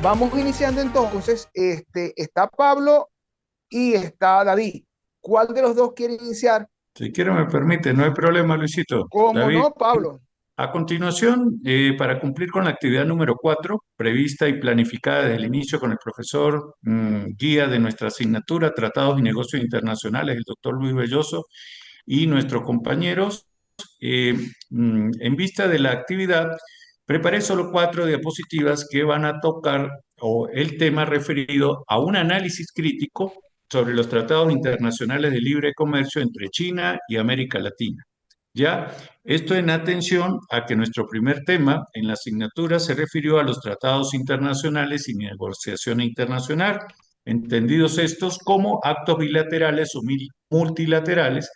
Vamos iniciando entonces. Está Pablo y está David. ¿Cuál de los dos quiere iniciar? Si quiere, me permite, no hay problema, Luisito. ¿Cómo David, no, Pablo? a continuación, para cumplir con la actividad número 4, prevista y planificada desde el inicio con el profesor guía de nuestra asignatura, Tratados y Negocios Internacionales, el doctor Luis Belloso, y nuestros compañeros, eh, en vista de la actividad, preparé solo 4 diapositivas que van a tocar o el tema referido a un análisis crítico sobre los tratados internacionales de libre comercio entre China y América Latina. ¿Ya? Esto en atención a que nuestro primer tema en la asignatura se refirió a los tratados internacionales y negociación internacional, entendidos estos como actos bilaterales o multilaterales.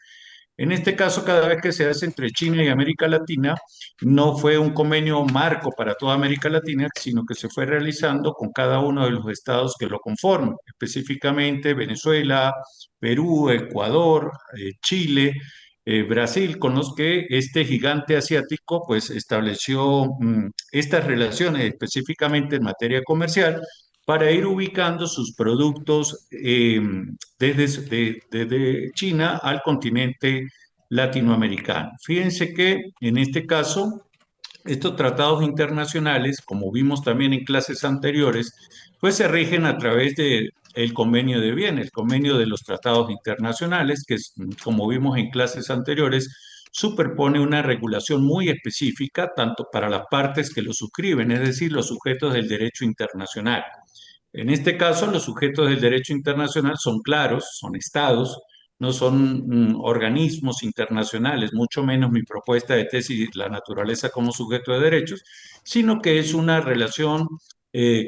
En este caso, cada vez que se hace entre China y América Latina, no fue un convenio marco para toda América Latina, sino que se fue realizando con cada uno de los estados que lo conforman, específicamente Venezuela, Perú, Ecuador, Chile, Brasil, con los que este gigante asiático pues estableció estas relaciones específicamente en materia comercial para ir ubicando sus productos desde China al continente latinoamericano. Fíjense que en este caso estos tratados internacionales, como vimos también en clases anteriores, pues se rigen a través de el convenio de Viena, el convenio de los tratados internacionales, que es, como vimos en clases anteriores, superpone una regulación muy específica tanto para las partes que lo suscriben, es decir, los sujetos del derecho internacional. En este caso, los sujetos del derecho internacional son claros, son estados, no son organismos internacionales, mucho menos mi propuesta de tesis, la naturaleza como sujeto de derechos, sino que es una relación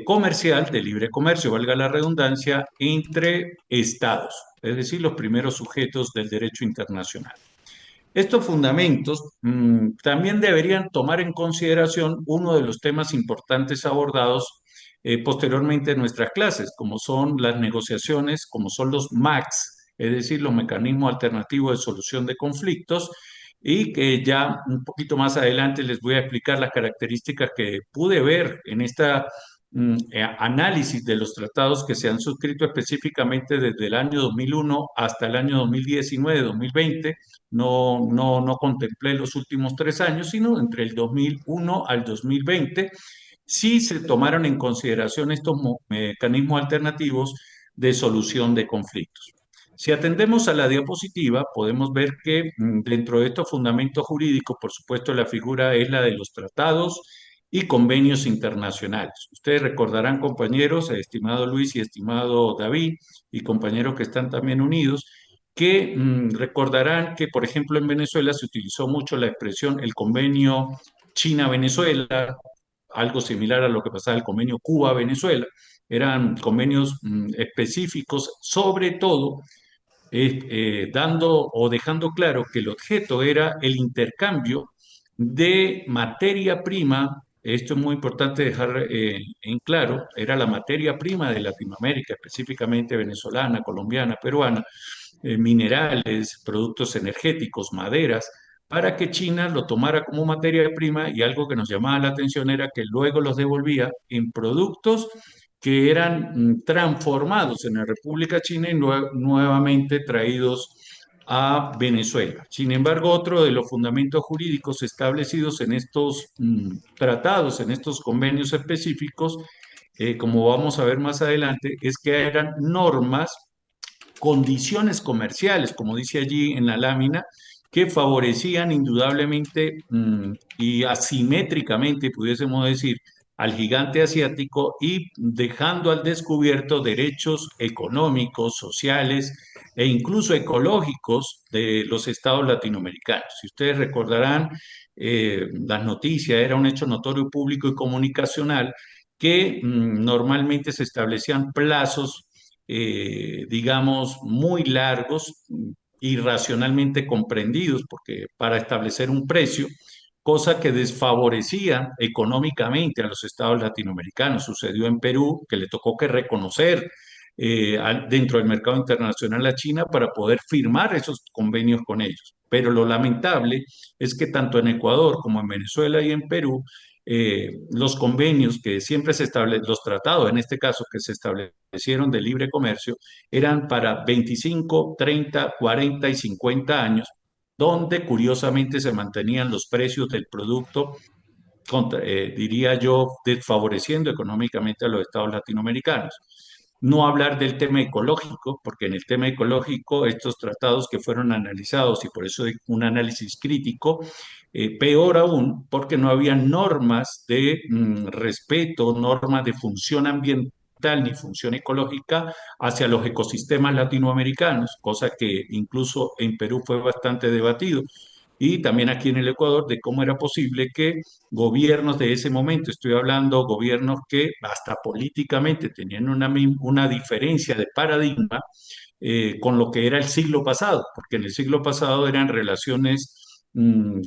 comercial, de libre comercio, valga la redundancia, entre estados, es decir, los primeros sujetos del derecho internacional. Estos fundamentos también deberían tomar en consideración uno de los temas importantes abordados posteriormente en nuestras clases, como son las negociaciones, como son los MACs, es decir, los mecanismos alternativos de solución de conflictos, y que ya un poquito más adelante les voy a explicar las características que pude ver en esta análisis de los tratados que se han suscrito específicamente desde el año 2001 hasta el año 2019-2020. No contemplé los últimos 3 años, sino entre el 2001 al 2020, sí se tomaron en consideración estos mecanismos alternativos de solución de conflictos. Si atendemos a la diapositiva, podemos ver que dentro de estos fundamentos jurídicos, por supuesto, la figura es la de los tratados y convenios internacionales. Ustedes recordarán, compañeros, estimado Luis y estimado David, y compañeros que están también unidos, que recordarán que, por ejemplo, en Venezuela se utilizó mucho la expresión el convenio China-Venezuela, algo similar a lo que pasaba el convenio Cuba-Venezuela. Eran convenios específicos, sobre todo dando o dejando claro que el objeto era el intercambio de materia prima. Esto es muy importante dejar en claro, era la materia prima de Latinoamérica, específicamente venezolana, colombiana, peruana, minerales, productos energéticos, maderas, para que China lo tomara como materia prima, y algo que nos llamaba la atención era que luego los devolvía en productos que eran transformados en la República China y nuevamente traídos a Venezuela. Sin embargo, otro de los fundamentos jurídicos establecidos en estos tratados, en estos convenios específicos, como vamos a ver más adelante, es que eran normas, condiciones comerciales, como dice allí en la lámina, que favorecían indudablemente y asimétricamente, pudiésemos decir, al gigante asiático, y dejando al descubierto derechos económicos, sociales e incluso ecológicos de los estados latinoamericanos. Si ustedes recordarán, las noticias, era un hecho notorio público y comunicacional que normalmente se establecían plazos, digamos, muy largos, irracionalmente comprendidos, porque para establecer un precio, cosa que desfavorecía económicamente a los estados latinoamericanos. Sucedió en Perú, que le tocó que reconocer dentro del mercado internacional a China para poder firmar esos convenios con ellos. Pero lo lamentable es que tanto en Ecuador como en Venezuela y en Perú, los convenios que siempre se establecen, los tratados en este caso que se establecieron de libre comercio, eran para 25, 30, 40 y 50 años, donde curiosamente se mantenían los precios del producto diría yo, desfavoreciendo económicamente a los estados latinoamericanos. No hablar del tema ecológico, porque en el tema ecológico estos tratados que fueron analizados, y por eso hay un análisis crítico, peor aún, porque no había normas de respeto, normas de función ambiental ni función ecológica hacia los ecosistemas latinoamericanos, cosa que incluso en Perú fue bastante debatido y también aquí en el Ecuador de cómo era posible que gobiernos de ese momento, estoy hablando gobiernos que hasta políticamente tenían una diferencia de paradigma con lo que era el siglo pasado, porque en el siglo pasado eran relaciones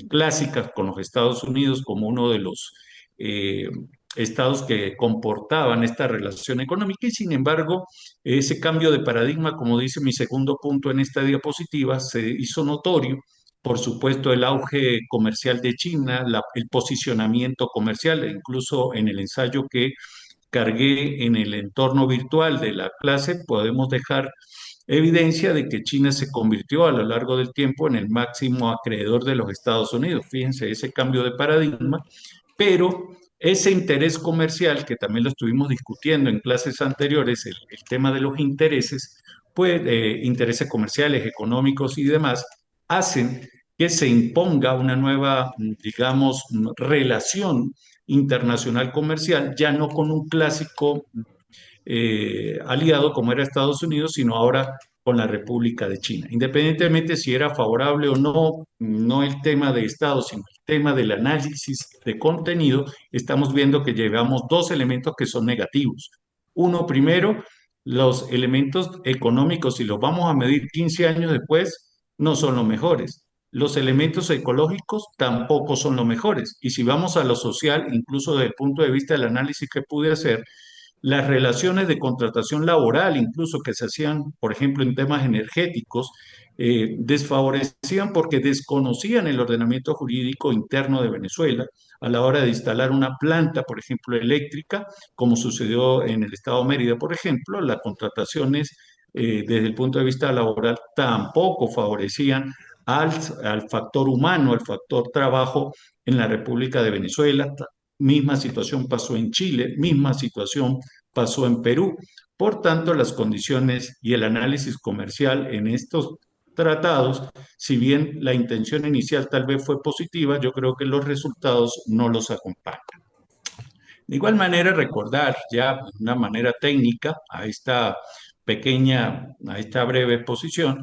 clásicas con los Estados Unidos como uno de los eh, estados que comportaban esta relación económica y sin embargo ese cambio de paradigma, como dice mi segundo punto en esta diapositiva, se hizo notorio. Por supuesto, el auge comercial de China, el posicionamiento comercial, e incluso en el ensayo que cargué en el entorno virtual de la clase, podemos dejar evidencia de que China se convirtió a lo largo del tiempo en el máximo acreedor de los Estados Unidos. Fíjense ese cambio de paradigma, pero ese interés comercial, que también lo estuvimos discutiendo en clases anteriores, el tema de los intereses, pues intereses comerciales, económicos y demás, hacen que se imponga una nueva, digamos, relación internacional comercial, ya no con un clásico aliado como era Estados Unidos, sino ahora con la República de China. Independientemente si era favorable o no, no el tema de Estado, sino el tema del análisis de contenido, estamos viendo que llevamos dos elementos que son negativos. Uno, primero, los elementos económicos, si los vamos a medir 15 años después, no son los mejores. Los elementos ecológicos tampoco son los mejores. Y si vamos a lo social, incluso desde el punto de vista del análisis que pude hacer, las relaciones de contratación laboral, incluso que se hacían, por ejemplo, en temas energéticos, desfavorecían porque desconocían el ordenamiento jurídico interno de Venezuela a la hora de instalar una planta, por ejemplo, eléctrica, como sucedió en el estado de Mérida, por ejemplo, las contrataciones desde el punto de vista laboral tampoco favorecían al, al factor humano, al factor trabajo en la República de Venezuela. Misma situación pasó en Chile, misma situación pasó en Perú. Por tanto, las condiciones y el análisis comercial en estos tratados, si bien la intención inicial tal vez fue positiva, yo creo que los resultados no los acompañan. De igual manera, recordar ya de una manera técnica a esta breve exposición,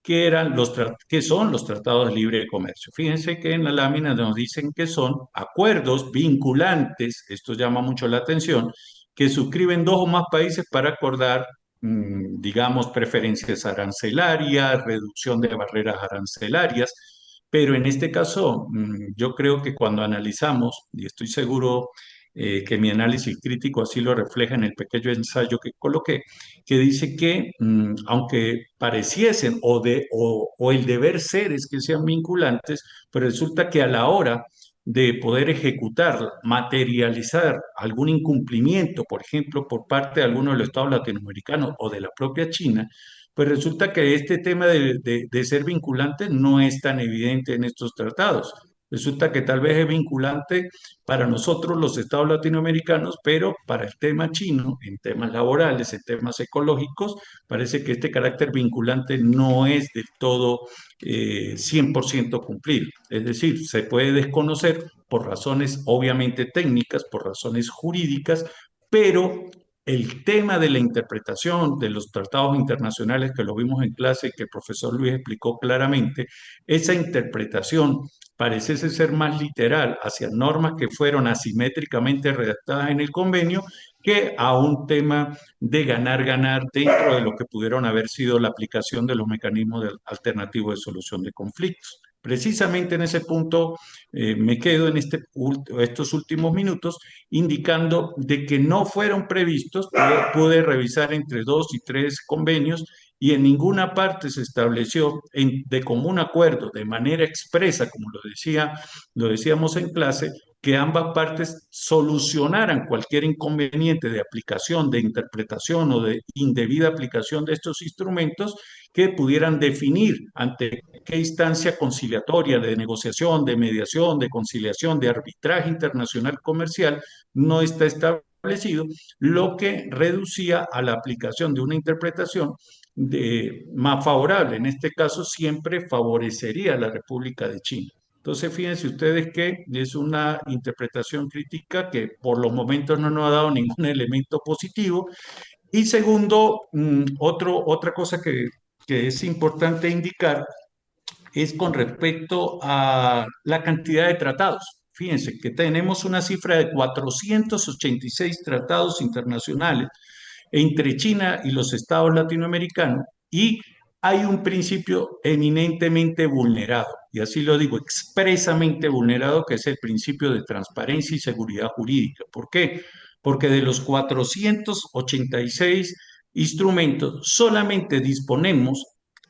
que son los tratados de libre comercio. Fíjense que en la lámina nos dicen que son acuerdos vinculantes, esto llama mucho la atención, que suscriben dos o más países para acordar, digamos, preferencias arancelarias, reducción de barreras arancelarias, pero en este caso, yo creo que cuando analizamos, y estoy seguro que mi análisis crítico así lo refleja en el pequeño ensayo que coloqué, que dice que aunque pareciesen o el deber ser es que sean vinculantes, pero resulta que a la hora de poder ejecutar, materializar algún incumplimiento, por ejemplo, por parte de alguno de los estados latinoamericanos o de la propia China, pues resulta que este tema de ser vinculante no es tan evidente en estos tratados. Resulta que tal vez es vinculante para nosotros los estados latinoamericanos, pero para el tema chino, en temas laborales, en temas ecológicos, parece que este carácter vinculante no es del todo 100% cumplido. Es decir, se puede desconocer por razones obviamente técnicas, por razones jurídicas, pero el tema de la interpretación de los tratados internacionales que lo vimos en clase y que el profesor Luis explicó claramente, esa interpretación parece ser más literal hacia normas que fueron asimétricamente redactadas en el convenio que a un tema de ganar-ganar dentro de lo que pudieron haber sido la aplicación de los mecanismos alternativos de solución de conflictos. Precisamente en ese punto me quedo en estos últimos minutos indicando de que no fueron previstos, pude revisar entre dos y tres convenios y en ninguna parte se estableció de común acuerdo, de manera expresa, como lo decíamos en clase, que ambas partes solucionaran cualquier inconveniente de aplicación, de interpretación o de indebida aplicación de estos instrumentos, que pudieran definir ante qué instancia conciliatoria de negociación, de mediación, de conciliación, de arbitraje internacional comercial no está establecido, lo que reducía a la aplicación de una interpretación más favorable. En este caso, siempre favorecería a la República de China. Entonces, fíjense ustedes que es una interpretación crítica que por los momentos no nos ha dado ningún elemento positivo. Y segundo, otra cosa que es importante indicar es con respecto a la cantidad de tratados. Fíjense que tenemos una cifra de 486 tratados internacionales entre China y los estados latinoamericanos, y hay un principio eminentemente vulnerado, y así lo digo, expresamente vulnerado, que es el principio de transparencia y seguridad jurídica. ¿Por qué? Porque de los 486 instrumentos, solamente disponemos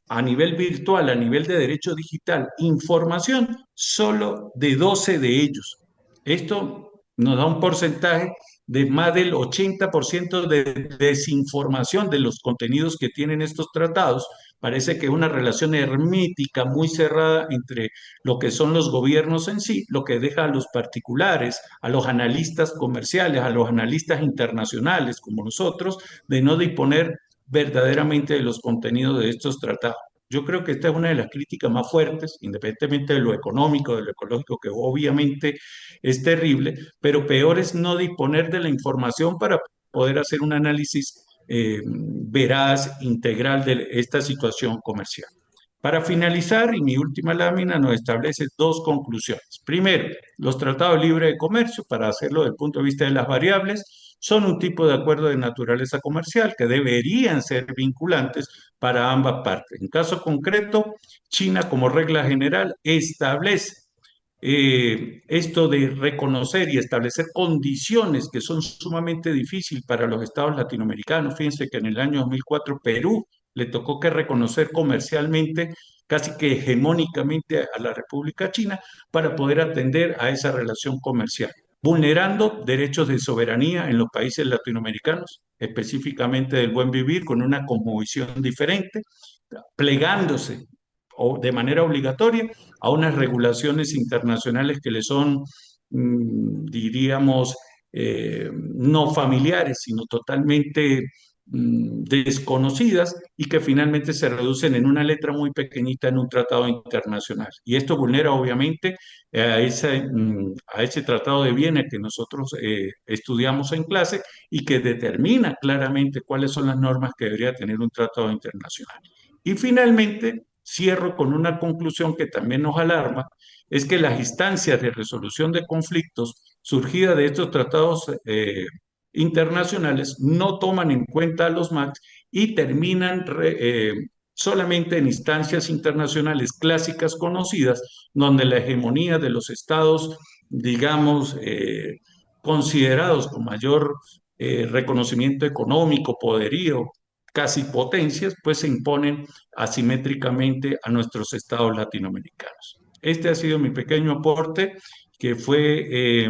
a nivel virtual, a nivel de derecho digital, información solo de 12 de ellos. Esto nos da un porcentaje de más del 80% de desinformación de los contenidos que tienen estos tratados. Parece que es una relación hermética muy cerrada entre lo que son los gobiernos en sí, lo que deja a los particulares, a los analistas comerciales, a los analistas internacionales como nosotros, de no disponer verdaderamente de los contenidos de estos tratados. Yo creo que esta es una de las críticas más fuertes, independientemente de lo económico, de lo ecológico, que obviamente es terrible, pero peor es no disponer de la información para poder hacer un análisis veraz, integral de esta situación comercial. Para finalizar, y mi última lámina nos establece dos conclusiones. Primero, los tratados libres de comercio, para hacerlo desde el punto de vista de las variables, son un tipo de acuerdo de naturaleza comercial que deberían ser vinculantes para ambas partes. En caso concreto, China, como regla general, establece esto de reconocer y establecer condiciones que son sumamente difíciles para los estados latinoamericanos. Fíjense que en el año 2004 Perú le tocó que reconocer comercialmente, casi que hegemónicamente, a la República China para poder atender a esa relación comercial, vulnerando derechos de soberanía en los países latinoamericanos, específicamente del buen vivir, con una cosmovisión diferente, plegándose o de manera obligatoria a unas regulaciones internacionales que le son, diríamos, no familiares, sino totalmente desconocidas, y que finalmente se reducen en una letra muy pequeñita en un tratado internacional. Y esto vulnera obviamente a ese tratado de Viena que nosotros estudiamos en clase, y que determina claramente cuáles son las normas que debería tener un tratado internacional. Y finalmente, cierro con una conclusión que también nos alarma: es que las instancias de resolución de conflictos surgidas de estos tratados internacionales no toman en cuenta a los MAC y terminan solamente en instancias internacionales clásicas conocidas, donde la hegemonía de los estados, digamos, considerados con mayor reconocimiento económico, poderío, casi potencias, pues se imponen asimétricamente a nuestros estados latinoamericanos. Este ha sido mi pequeño aporte, que fue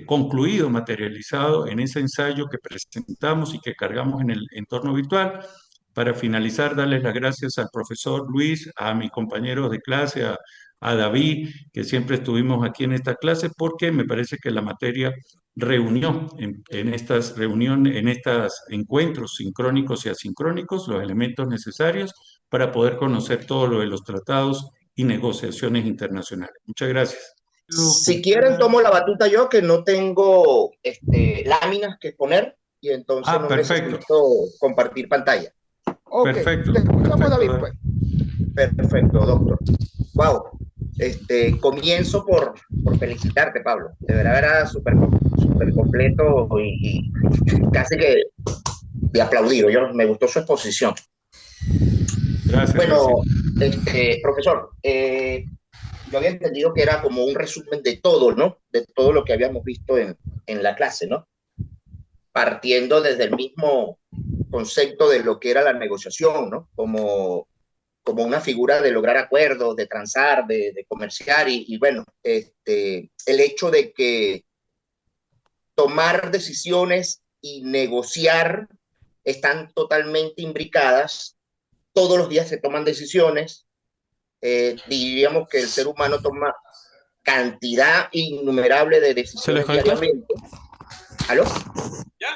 concluido, materializado en ese ensayo que presentamos y que cargamos en el entorno virtual. Para finalizar, darles las gracias al profesor Luis, a mis compañeros de clase, a David, que siempre estuvimos aquí en esta clase, porque me parece que la materia reunió en estas reuniones, en estos encuentros sincrónicos y asincrónicos, los elementos necesarios para poder conocer todo lo de los tratados y negociaciones internacionales. Muchas gracias. Si quieren, tomo la batuta yo, que no tengo láminas que poner y entonces no Perfecto. necesito compartir pantalla. Ok, Perfecto. te escuchamos, Perfecto, David, pues. Perfecto, doctor. Wow. Comienzo por felicitarte, Pablo. De verdad era súper completo y casi que de aplaudido. Me gustó su exposición. Gracias. Bueno, profesor, yo había entendido que era como un resumen de todo, ¿no? De todo lo que habíamos visto en la clase, ¿no? Partiendo desde el mismo concepto de lo que era la negociación, ¿no? Como como una figura de lograr acuerdos, de transar, de comerciar, y bueno, el hecho de que tomar decisiones y negociar están totalmente imbricadas. Todos los días se toman decisiones. Diríamos que el ser humano toma cantidad innumerable de ¿Se les decisiones conectó? diariamente. ¿Aló? Ya.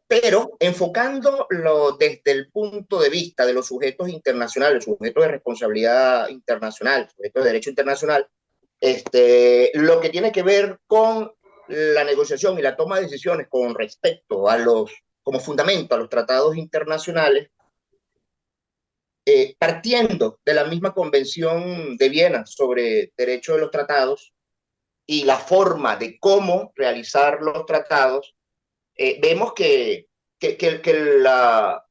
Pero enfocándolo desde el punto de vista de los sujetos internacionales, sujetos de responsabilidad internacional, sujetos de derecho internacional, lo que tiene que ver con la negociación y la toma de decisiones con respecto a como fundamento a los tratados internacionales, partiendo de la misma Convención de Viena sobre Derecho de los Tratados y la forma de cómo realizar los tratados, vemos que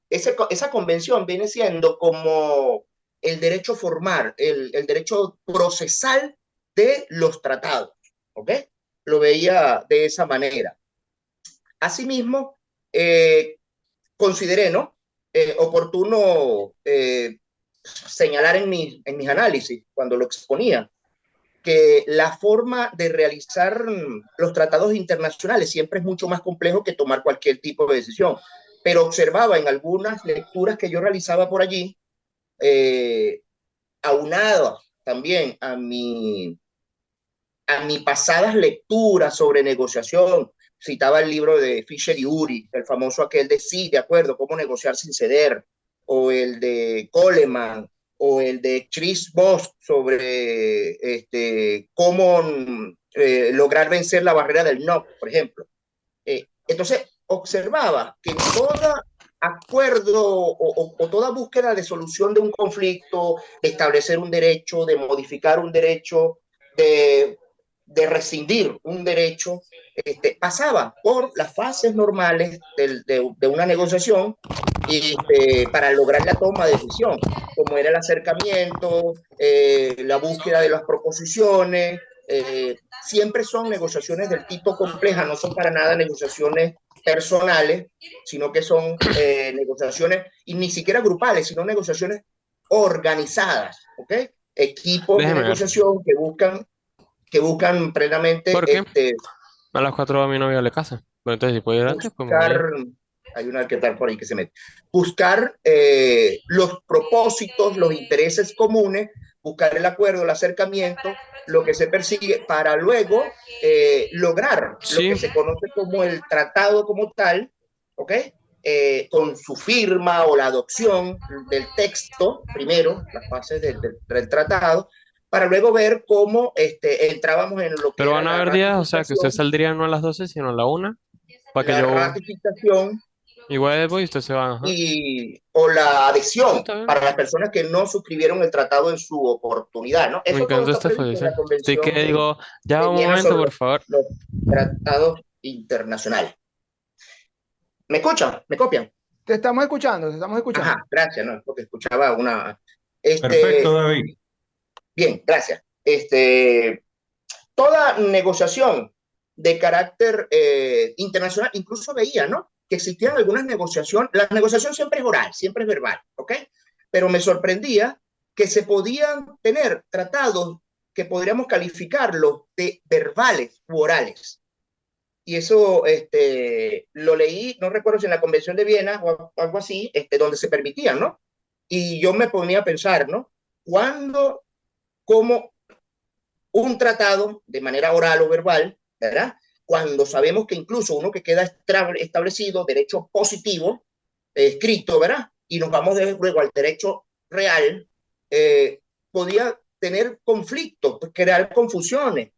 esa convención viene siendo como el derecho formal, el derecho procesal de los tratados, ¿ok? Lo veía de esa manera. Asimismo, consideré, ¿no? Oportuno señalar en mis análisis, cuando lo exponía, que la forma de realizar los tratados internacionales siempre es mucho más complejo que tomar cualquier tipo de decisión. Pero observaba en algunas lecturas que yo realizaba por allí, aunado también a mi pasadas lecturas sobre negociación, citaba el libro de Fisher y Uri, el famoso aquel de sí, de acuerdo, cómo negociar sin ceder, o el de Coleman, o el de Chris Voss sobre cómo lograr vencer la barrera del no, por ejemplo. Entonces, observaba que todo acuerdo o toda búsqueda de solución de un conflicto, de establecer un derecho, de modificar un derecho, de rescindir un derecho, pasaba por las fases normales de una negociación para lograr la toma de decisión, como era el acercamiento, la búsqueda de las proposiciones. Siempre son negociaciones del tipo compleja, no son para nada negociaciones personales, sino que son negociaciones, y ni siquiera grupales, sino negociaciones organizadas, ¿ok? Equipos de Déjeme ver. negociación que buscan plenamente ¿Por qué? A las 4 va mi novio a la casa. Pero entonces, si puedo ir antes, pues me voy. buscar, hay una que tal por ahí que se mete, buscar los propósitos, los intereses comunes, buscar el acuerdo, el acercamiento, lo que se persigue para luego lograr lo Sí, que se conoce como el tratado como tal, ¿ok? Con su firma o la adopción del texto, primero, las fases del tratado, para luego ver cómo entrábamos en lo que pero era van a la haber días, o sea, que usted ratificación, saldría no a las 12 sino a la 1 para que la yo ratificación igual voy y usted se va, ajá. o la Sí, adhesión está bien. para las personas que no suscribieron el tratado en su oportunidad, ¿no? Me Eso todo encantó está esta previsto en posición. la Estoy que Convención digo, ya de un Viena momento, sobre por favor. los tratados internacionales. ¿Me escuchan? ¿Me copian? Te estamos escuchando, te estamos escuchando. Ajá, gracias, ¿no? Porque escuchaba una... Perfecto, David. Bien, gracias. Toda negociación de carácter internacional, incluso veía, ¿no? Que existían algunas negociaciones, la negociación siempre es oral, siempre es verbal, ¿ok? Pero me sorprendía que se podían tener tratados que podríamos calificarlos de verbales u orales. Y eso lo leí, no recuerdo si en la Convención de Viena o algo así, donde se permitían, ¿no? Y yo me ponía a pensar, ¿no? ¿Cuándo, cómo un tratado de manera oral o verbal, ¿verdad? Cuando sabemos que incluso uno que queda establecido, derecho positivo, escrito, ¿verdad? Y nos vamos de luego al derecho real, podía tener conflictos, crear confusiones,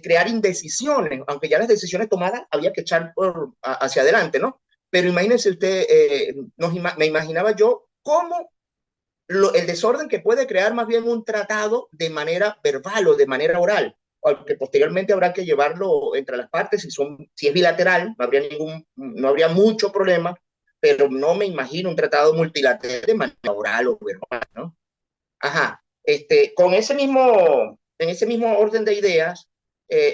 crear indecisiones, aunque ya las decisiones tomadas había que echar hacia adelante, ¿no? Pero imagínense usted, me imaginaba yo cómo el desorden que puede crear más bien un tratado de manera verbal o de manera oral, que posteriormente habrá que llevarlo entre las partes, si es bilateral, no habría mucho problema, pero no me imagino un tratado multilateral de manera oral o verbal, ¿no? Ajá, en ese mismo orden de ideas,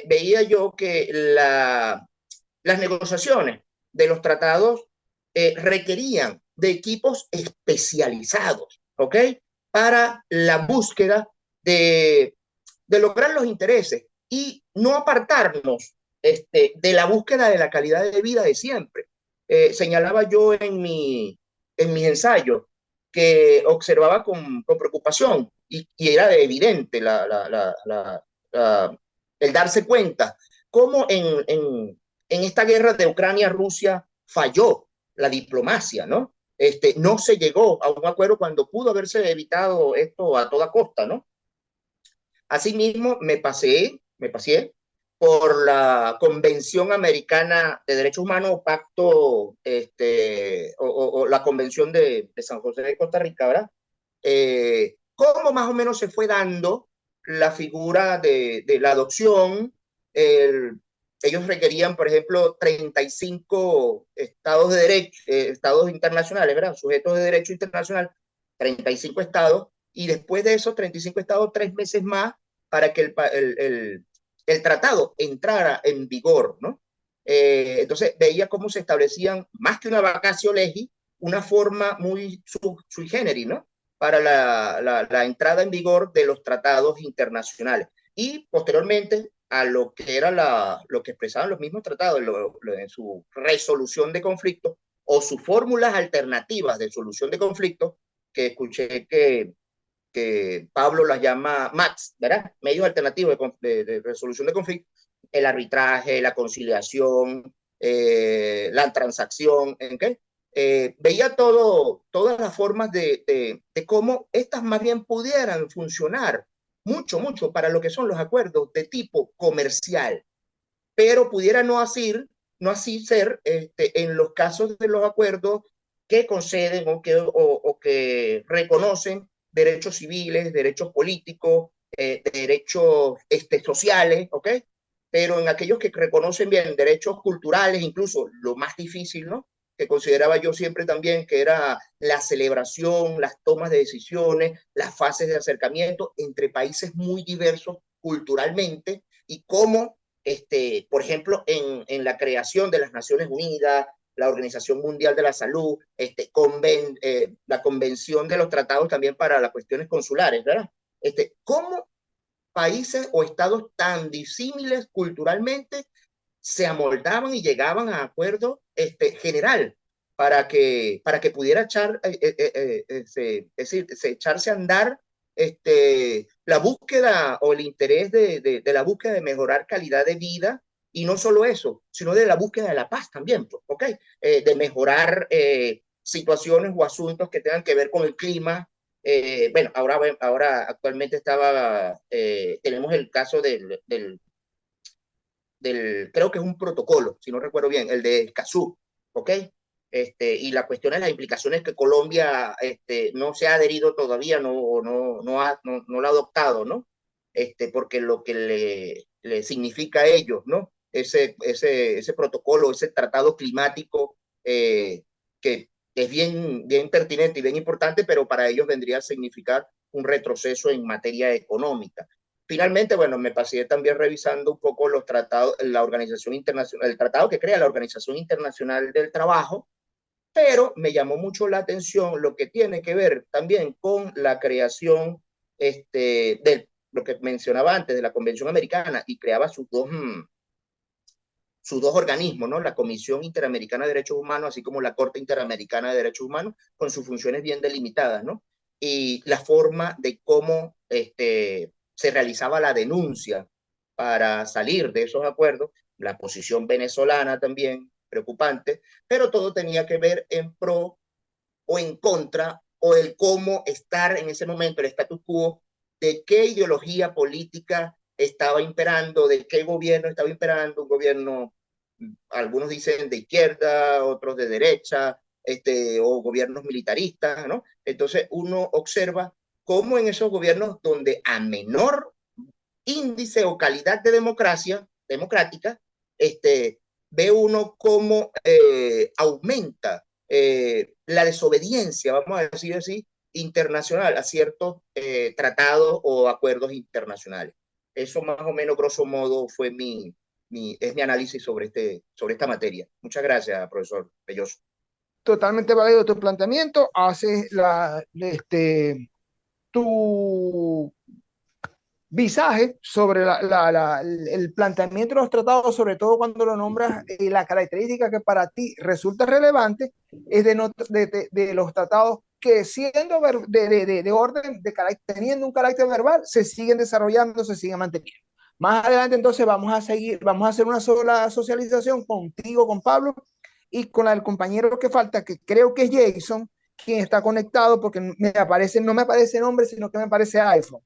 veía yo que las negociaciones de los tratados requerían de equipos especializados, ¿ok? Para la búsqueda de lograr los intereses y no apartarnos de la búsqueda de la calidad de vida de siempre. Señalaba yo en mis ensayos que observaba con preocupación y era evidente el darse cuenta cómo en esta guerra de Ucrania-Rusia falló la diplomacia, ¿no? No se llegó a un acuerdo cuando pudo haberse evitado esto a toda costa, ¿no? Asimismo, me pasé por la Convención Americana de Derechos Humanos, o Pacto, o la Convención de San José de Costa Rica, ¿verdad? Cómo más o menos se fue dando la figura de la adopción. El, Ellos requerían, por ejemplo, 35 estados de derecho, estados internacionales, ¿verdad? Sujetos de derecho internacional, 35 estados, y después de esos 35 estados, 3 meses más para que el tratado entrara en vigor, ¿no? Entonces veía cómo se establecían, más que una vacatio legis, una forma muy sui generis, ¿no? Para la entrada en vigor de los tratados internacionales. Y posteriormente a lo que era lo que expresaban los mismos tratados en su resolución de conflictos o sus fórmulas alternativas de solución de conflictos, que escuché que Pablo las llama MATS, ¿verdad? Medios alternativos de resolución de conflictos, el arbitraje, la conciliación, la transacción, ¿en qué? Veía todas las formas de cómo estas más bien pudieran funcionar mucho para lo que son los acuerdos de tipo comercial, pero pudiera no así ser en los casos de los acuerdos que conceden o que reconocen derechos civiles, derechos políticos, derechos sociales, ¿ok? Pero en aquellos que reconocen bien derechos culturales, incluso lo más difícil, ¿no? Que consideraba yo siempre también que era la celebración, las tomas de decisiones, las fases de acercamiento entre países muy diversos culturalmente y cómo por ejemplo, en la creación de las Naciones Unidas, la Organización Mundial de la Salud, la Convención de los Tratados también para las cuestiones consulares, ¿verdad? ¿Cómo países o estados tan disímiles culturalmente se amoldaban y llegaban a acuerdo general para que pudiera echarse a andar la búsqueda o el interés de la búsqueda de mejorar calidad de vida, y no solo eso, sino de la búsqueda de la paz también, ¿ok? De mejorar situaciones o asuntos que tengan que ver con el clima. Bueno, ahora actualmente tenemos el caso creo que es un protocolo, si no recuerdo bien, el de Escazú, ¿ok? Y la cuestión es las implicaciones que Colombia no se ha adherido todavía, no lo ha adoptado, ¿no? Porque lo que le significa a ellos, ¿no? Ese protocolo, ese tratado climático que es bien pertinente y bien importante, pero para ellos vendría a significar un retroceso en materia económica. Finalmente, bueno, me pasé también revisando un poco los tratados, la Organización Internacional, el tratado que crea la Organización Internacional del Trabajo, pero me llamó mucho la atención lo que tiene que ver también con la creación de lo que mencionaba antes, de la Convención Americana, y creaba sus dos organismos, ¿no? La Comisión Interamericana de Derechos Humanos, así como la Corte Interamericana de Derechos Humanos, con sus funciones bien delimitadas, ¿no? Y la forma de cómo se realizaba la denuncia para salir de esos acuerdos, la posición venezolana también preocupante, pero todo tenía que ver en pro o en contra, o el cómo estar en ese momento, el status quo, de qué ideología política estaba imperando, de qué gobierno estaba imperando, un gobierno, algunos dicen de izquierda, otros de derecha, o gobiernos militaristas, ¿no? Entonces uno observa cómo en esos gobiernos donde a menor índice o calidad de democrática, ve uno cómo aumenta la desobediencia, vamos a decir así, internacional a ciertos tratados o acuerdos internacionales. Eso más o menos, grosso modo, es mi análisis sobre esta materia. Muchas gracias, profesor Belloso. totalmente válido tu planteamiento, haces tu visaje sobre el planteamiento de los tratados, sobre todo cuando lo nombras, la característica que para ti resulta relevante es de los tratados que siendo de orden, teniendo un carácter verbal, se siguen desarrollando, se siguen manteniendo. Más adelante entonces vamos a hacer una sola socialización contigo, con Pablo, y con el compañero que falta, que creo que es Jason, quien está conectado, porque no me aparece nombre, sino que me aparece iPhone.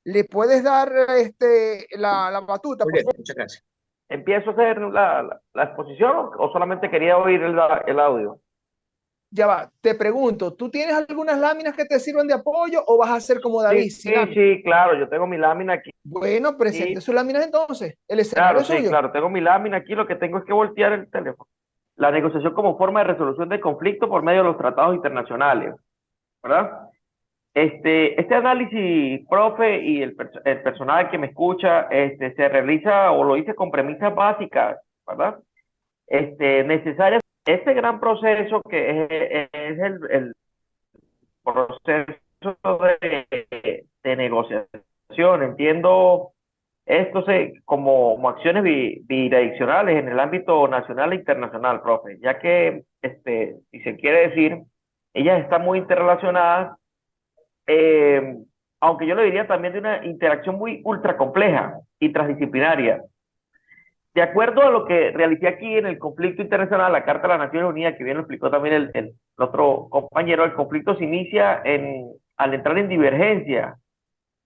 ¿Le puedes dar la batuta, Muy por bien, favor? muchas gracias. ¿Empiezo a hacer la exposición o solamente quería oír el audio? Ya va, te pregunto, ¿tú tienes algunas láminas que te sirvan de apoyo o vas a hacer como David, Sí, sin láminas? sí, claro, yo tengo mi lámina aquí. Bueno, presente sus láminas entonces. El escenario Claro, es sí, suyo. claro, tengo mi lámina aquí, lo que tengo es que voltear el teléfono. La negociación como forma de resolución de conflicto por medio de los tratados internacionales, ¿verdad? Este análisis, profe, y el personal que me escucha, se realiza o lo hice con premisas básicas, ¿verdad? Necesarias. Este gran proceso que es el proceso de negociación, entiendo esto como acciones bidireccionales en el ámbito nacional e internacional, profe, ya que, si se quiere decir, ellas están muy interrelacionadas, eh, aunque yo le diría también de una interacción muy ultra compleja y transdisciplinaria. De acuerdo a lo que realicé aquí en el conflicto internacional, la Carta de las Naciones Unidas, que bien lo explicó también el otro compañero, el conflicto se inicia al entrar en divergencia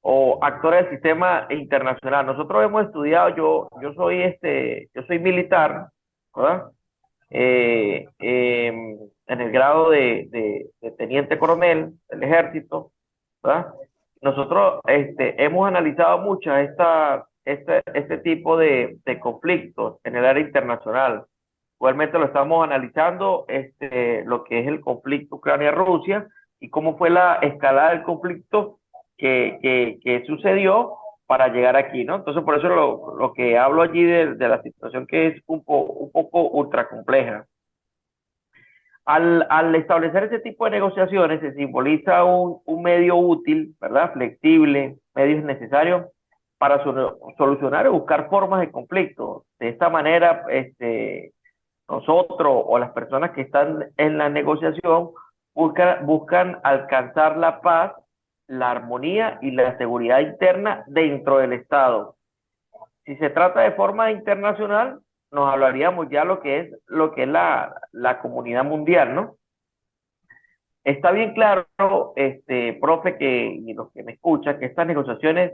o actores del sistema internacional. Nosotros hemos estudiado, yo soy militar, ¿verdad? En el grado de teniente coronel del ejército, ¿verdad? Nosotros hemos analizado mucho este tipo de conflictos en el área internacional. Igualmente lo estamos analizando, lo que es el conflicto Ucrania-Rusia y cómo fue la escalada del conflicto que sucedió para llegar aquí, ¿no? Entonces, por eso lo que hablo allí de la situación que es un poco ultra compleja. Al establecer ese tipo de negociaciones se simboliza un medio útil, ¿verdad? Flexible, medios necesarios para solucionar o buscar formas de conflicto. De esta manera, nosotros o las personas que están en la negociación buscan alcanzar la paz, la armonía y la seguridad interna dentro del Estado. Si se trata de forma internacional, nos hablaríamos ya lo que es la comunidad mundial, ¿no? Está bien claro, profe, y los que me escuchan, que estas negociaciones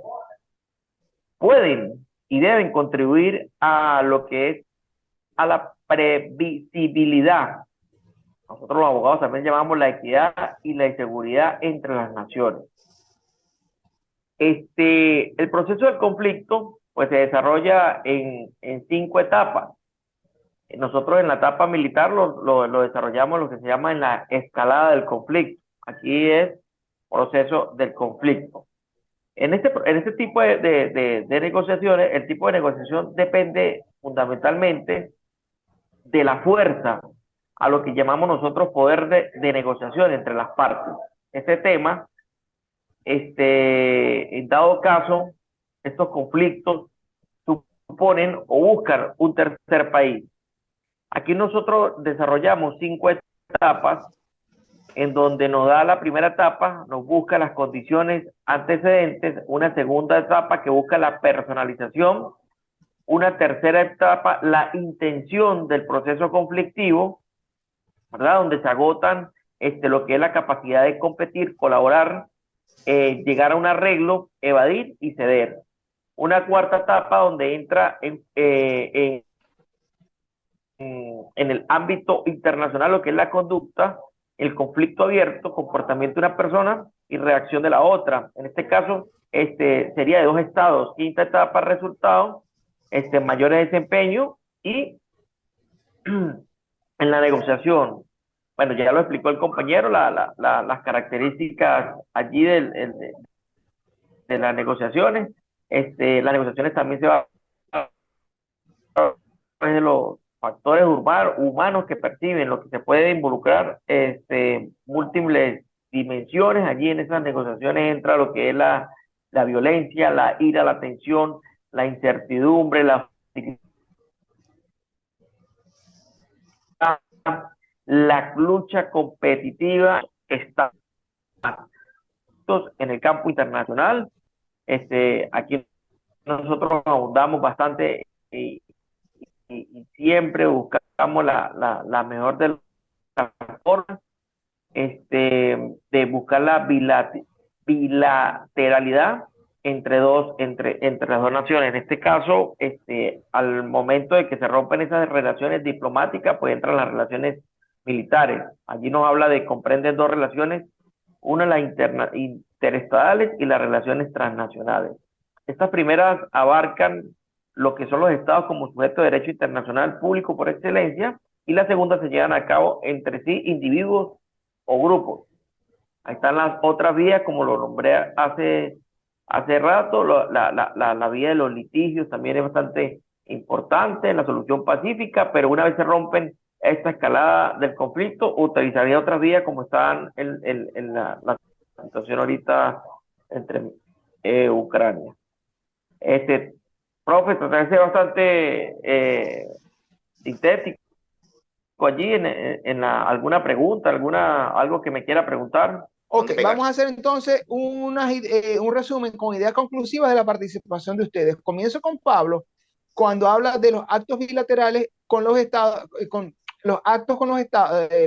pueden y deben contribuir a lo que es a la previsibilidad. Nosotros los abogados también llamamos la equidad y la seguridad entre las naciones. El proceso del conflicto pues se desarrolla en 5 etapas. Nosotros en la etapa militar lo desarrollamos lo que se llama en la escalada del conflicto. Aquí es proceso del conflicto. En este tipo de negociaciones, el tipo de negociación depende fundamentalmente de la fuerza, a lo que llamamos nosotros poder de negociación entre las partes. Este tema, en dado caso, estos conflictos suponen o buscan un tercer país. Aquí nosotros desarrollamos 5 etapas, en donde nos da la primera etapa, nos busca las condiciones antecedentes, una segunda etapa que busca la personalización, una tercera etapa, la intención del proceso conflictivo, ¿verdad? Donde se agotan lo que es la capacidad de competir, colaborar, llegar a un arreglo, evadir y ceder. Una cuarta etapa donde entra en el ámbito internacional lo que es la conducta, el conflicto abierto, comportamiento de una persona y reacción de la otra. En este caso, sería de 2 estados. Quinta etapa, resultado, mayor desempeño y en la negociación. Bueno, ya lo explicó el compañero, las características allí de las negociaciones. Las negociaciones también se van a través factores humanos que perciben, lo que se puede involucrar múltiples dimensiones. Allí en esas negociaciones entra lo que es la violencia, la ira, la tensión, la incertidumbre, la lucha competitiva está en el campo internacional. Aquí nosotros abundamos bastante y siempre buscamos la mejor de las formas de buscar la bilateralidad entre las dos naciones. En este caso, al momento de que se rompen esas relaciones diplomáticas, pues entran las relaciones militares. Allí nos habla comprenden dos relaciones, una las interestatales y las relaciones transnacionales. Estas primeras abarcan lo que son los estados como sujeto de derecho internacional público por excelencia, y la segunda se llevan a cabo entre sí individuos o grupos. Ahí están las otras vías, como lo nombré hace rato. La vía de los litigios también es bastante importante, la solución pacífica, pero una vez se rompen esta escalada del conflicto, utilizaría otras vías como están en la situación ahorita entre Ucrania. Profe, trataré de ser bastante sintético allí alguna pregunta, algo que me quiera preguntar. Ok, vamos a hacer entonces un resumen con ideas conclusivas de la participación de ustedes. Comienzo con Pablo, cuando habla de los actos bilaterales con los estados, con los actos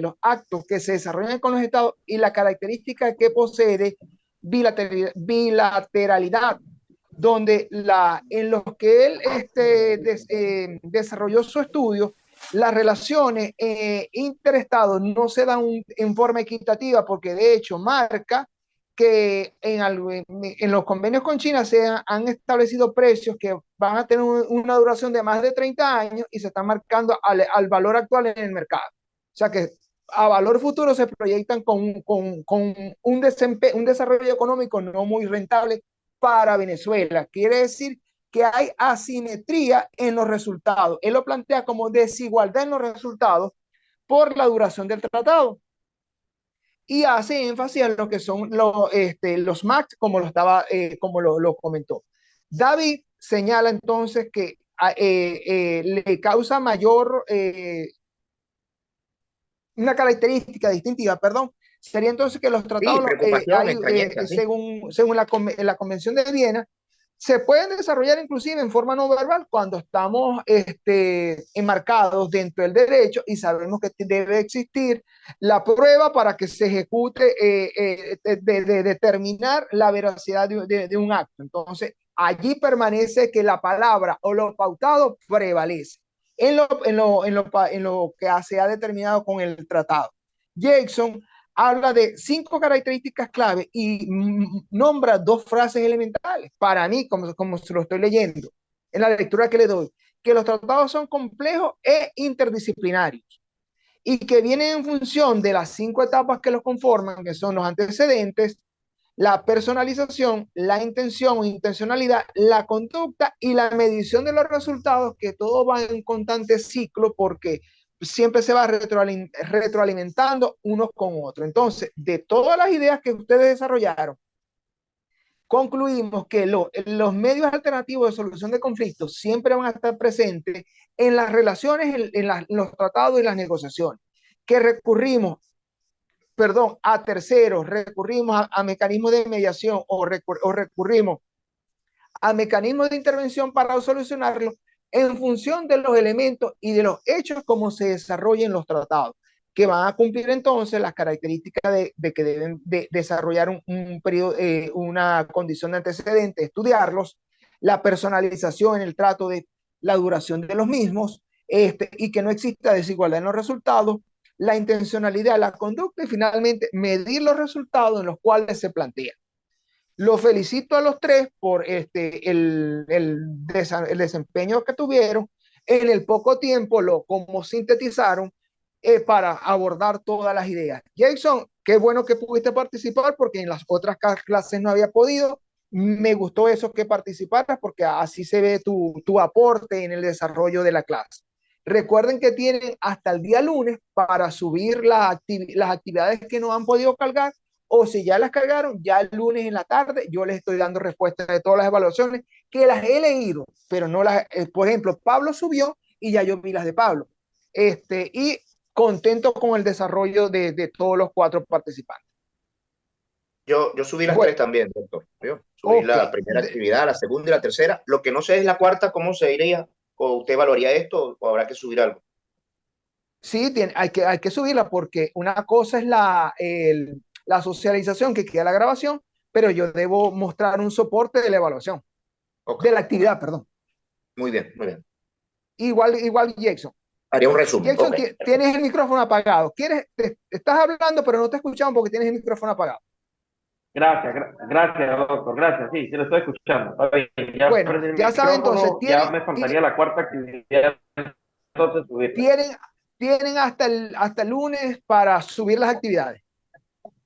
los actos que se desarrollan con los estados y la característica que posee bilateralidad, donde en los que él desarrolló su estudio, las relaciones interestados no se dan en forma equitativa, porque de hecho marca que en los convenios con China se han establecido precios que van a tener una duración de más de 30 años y se están marcando al valor actual en el mercado. O sea que a valor futuro se proyectan con un desarrollo económico no muy rentable para Venezuela. Quiere decir que hay asimetría en los resultados. Él lo plantea como desigualdad en los resultados por la duración del tratado. Y hace énfasis en lo que son los MAX, como lo comentó. David señala entonces que le causa una característica distintiva, perdón, sería entonces que los tratados, según la Convención de Viena, se pueden desarrollar inclusive en forma no verbal cuando estamos enmarcados dentro del derecho y sabemos que debe existir la prueba para que se ejecute, de determinar la veracidad de un acto. Entonces, allí permanece que la palabra o lo pautado prevalece en lo que se ha determinado con el tratado. Jackson habla de 5 características clave y nombra 2 frases elementales. Para mí, como se lo estoy leyendo, en la lectura que le doy, que los tratados son complejos e interdisciplinarios y que vienen en función de las 5 etapas que los conforman, que son los antecedentes, la personalización, la intención o intencionalidad, la conducta y la medición de los resultados, que todo va en constante ciclo porque siempre se va retroalimentando unos con otros. Entonces, de todas las ideas que ustedes desarrollaron, concluimos que los medios alternativos de solución de conflictos siempre van a estar presentes en las relaciones, en los tratados y las negociaciones, que recurrimos a terceros, recurrimos a mecanismos de mediación o recurrimos a mecanismos de intervención para solucionarlo en función de los elementos y de los hechos como se desarrollen los tratados, que van a cumplir entonces las características de que deben desarrollar un periodo, una condición de antecedente, estudiarlos, la personalización en el trato de la duración de los mismos, y que no exista desigualdad en los resultados, la intencionalidad, la conducta y finalmente medir los resultados en los cuales se plantea. Los felicito a los 3 por el desempeño que tuvieron en el poco tiempo, como sintetizaron para abordar todas las ideas. Jason, qué bueno que pudiste participar porque en las otras clases no había podido. Me gustó eso que participaras porque así se ve tu aporte en el desarrollo de la clase. Recuerden que tienen hasta el día lunes para subir las actividades que no han podido cargar, o si ya las cargaron, ya el lunes en la tarde yo les estoy dando respuesta de todas las evaluaciones que las he leído, pero no las, por ejemplo, Pablo subió y ya yo vi las de Pablo. Y contento con el desarrollo de todos los 4 participantes. Yo subí las Bueno, 3 también, doctor. Yo subí ok. la primera actividad, la segunda y la tercera. Lo que no sé es la cuarta, ¿cómo se iría? ¿O usted evaluaría esto o habrá que subir algo? Sí, hay que subirla porque una cosa es la socialización que queda la grabación, pero yo debo mostrar un soporte de la evaluación, Ok, de la actividad, perdón. muy bien, muy bien. Igual Jackson. Haría un resumen. Jackson, Ok, tienes el micrófono apagado. Estás hablando, pero no te escuchamos porque tienes el micrófono apagado. Gracias, doctor, gracias, sí, se lo estoy escuchando. Está bien, ya Bueno, prendí el ya saben, entonces, micrófono, ya me faltaría la cuarta actividad, entonces subirla. tienen hasta el lunes para subir las actividades.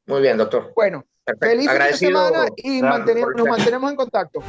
muy bien, doctor. Bueno, Perfecto. feliz fin de Agradecido. semana y Gracias por el nos chat. mantenemos en contacto.